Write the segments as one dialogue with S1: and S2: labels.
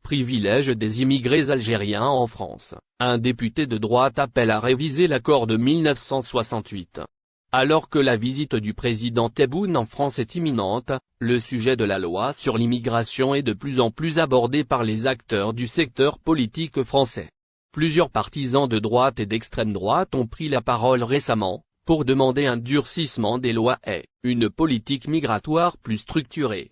S1: privilège des immigrés algériens en France, un député de droite appelle à réviser l'accord de 1968. Alors que la visite du président Tebboune en France est imminente, le sujet de la loi sur l'immigration est de plus en plus abordé par les acteurs du secteur politique français. Plusieurs partisans de droite et d'extrême droite ont pris la parole récemment, pour demander un durcissement des lois et une politique migratoire plus structurée.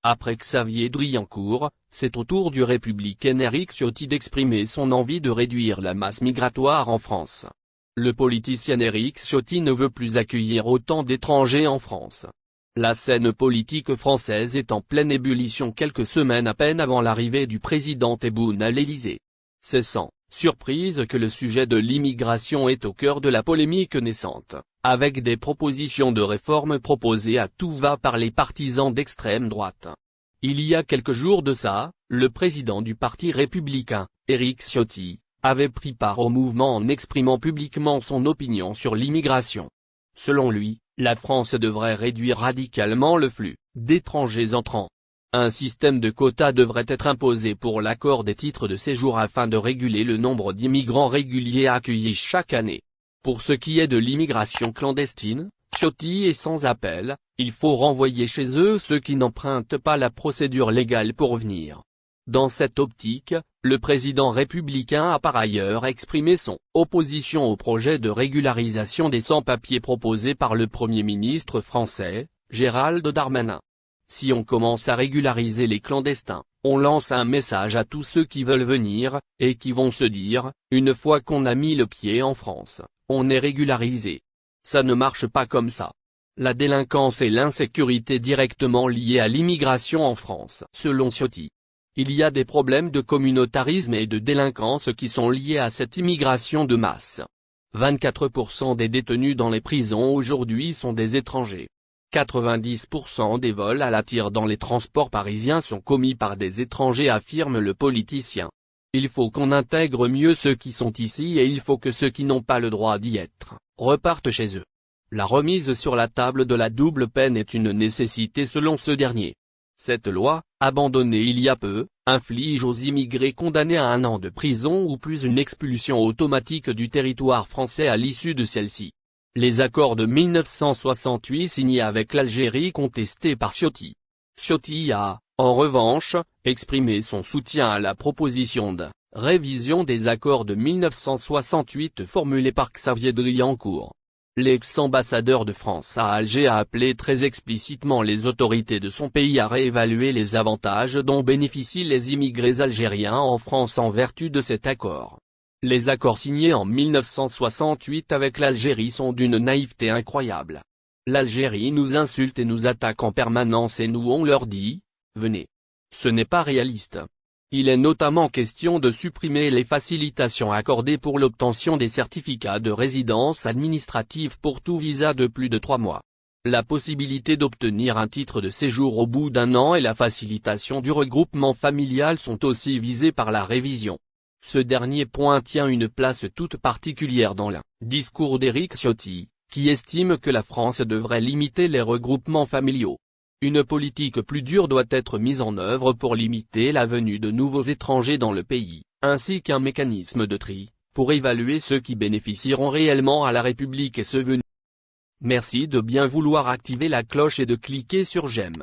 S1: Après Xavier Driancourt, c'est au tour du républicain Éric Ciotti d'exprimer son envie de réduire la masse migratoire en France. Le politicien Éric Ciotti ne veut plus accueillir autant d'étrangers en France. La scène politique française est en pleine ébullition quelques semaines à peine avant l'arrivée du président Tebboune à l'Élysée. C'est sans surprise que le sujet de l'immigration est au cœur de la polémique naissante, avec des propositions de réforme proposées à tout va par les partisans d'extrême droite. Il y a quelques jours de ça, le président du Parti républicain, Éric Ciotti, avait pris part au mouvement en exprimant publiquement son opinion sur l'immigration. Selon lui, la France devrait réduire radicalement le flux d'étrangers entrants. Un système de quotas devrait être imposé pour l'accord des titres de séjour afin de réguler le nombre d'immigrants réguliers accueillis chaque année. Pour ce qui est de l'immigration clandestine, Ciotti est sans appel, il faut renvoyer chez eux ceux qui n'empruntent pas la procédure légale pour venir. Dans cette optique, le président républicain a par ailleurs exprimé son opposition au projet de régularisation des sans-papiers proposé par le Premier ministre français, Gérald Darmanin. Si on commence à régulariser les clandestins, on lance un message à tous ceux qui veulent venir, et qui vont se dire, une fois qu'on a mis le pied en France, on est régularisé. Ça ne marche pas comme ça. La délinquance et l'insécurité directement liées à l'immigration en France. Selon Ciotti, il y a des problèmes de communautarisme et de délinquance qui sont liés à cette immigration de masse. 24% des détenus dans les prisons aujourd'hui sont des étrangers. 90% des vols à la tire dans les transports parisiens sont commis par des étrangers, affirme le politicien. Il faut qu'on intègre mieux ceux qui sont ici et il faut que ceux qui n'ont pas le droit d'y être, repartent chez eux. La remise sur la table de la double peine est une nécessité selon ce dernier. Cette loi, abandonnée il y a peu, inflige aux immigrés condamnés à 1 an de prison ou plus une expulsion automatique du territoire français à l'issue de celle-ci. Les accords de 1968 signés avec l'Algérie contestés par Ciotti. Ciotti a, en revanche, exprimé son soutien à la proposition de révision des accords de 1968 formulée par Xavier Driancourt. L'ex-ambassadeur de France à Alger a appelé très explicitement les autorités de son pays à réévaluer les avantages dont bénéficient les immigrés algériens en France en vertu de cet accord. Les accords signés en 1968 avec l'Algérie sont d'une naïveté incroyable. L'Algérie nous insulte et nous attaque en permanence et nous on leur dit, venez. Ce n'est pas réaliste. Il est notamment question de supprimer les facilitations accordées pour l'obtention des certificats de résidence administrative pour tout visa de plus de 3 mois. La possibilité d'obtenir un titre de séjour au bout d'1 an et la facilitation du regroupement familial sont aussi visées par la révision. Ce dernier point tient une place toute particulière dans le discours d'Éric Ciotti, qui estime que la France devrait limiter les regroupements familiaux. Une politique plus dure doit être mise en œuvre pour limiter la venue de nouveaux étrangers dans le pays, ainsi qu'un mécanisme de tri, pour évaluer ceux qui bénéficieront réellement à la République et ceux venus. Merci de bien vouloir activer la cloche et de cliquer sur j'aime.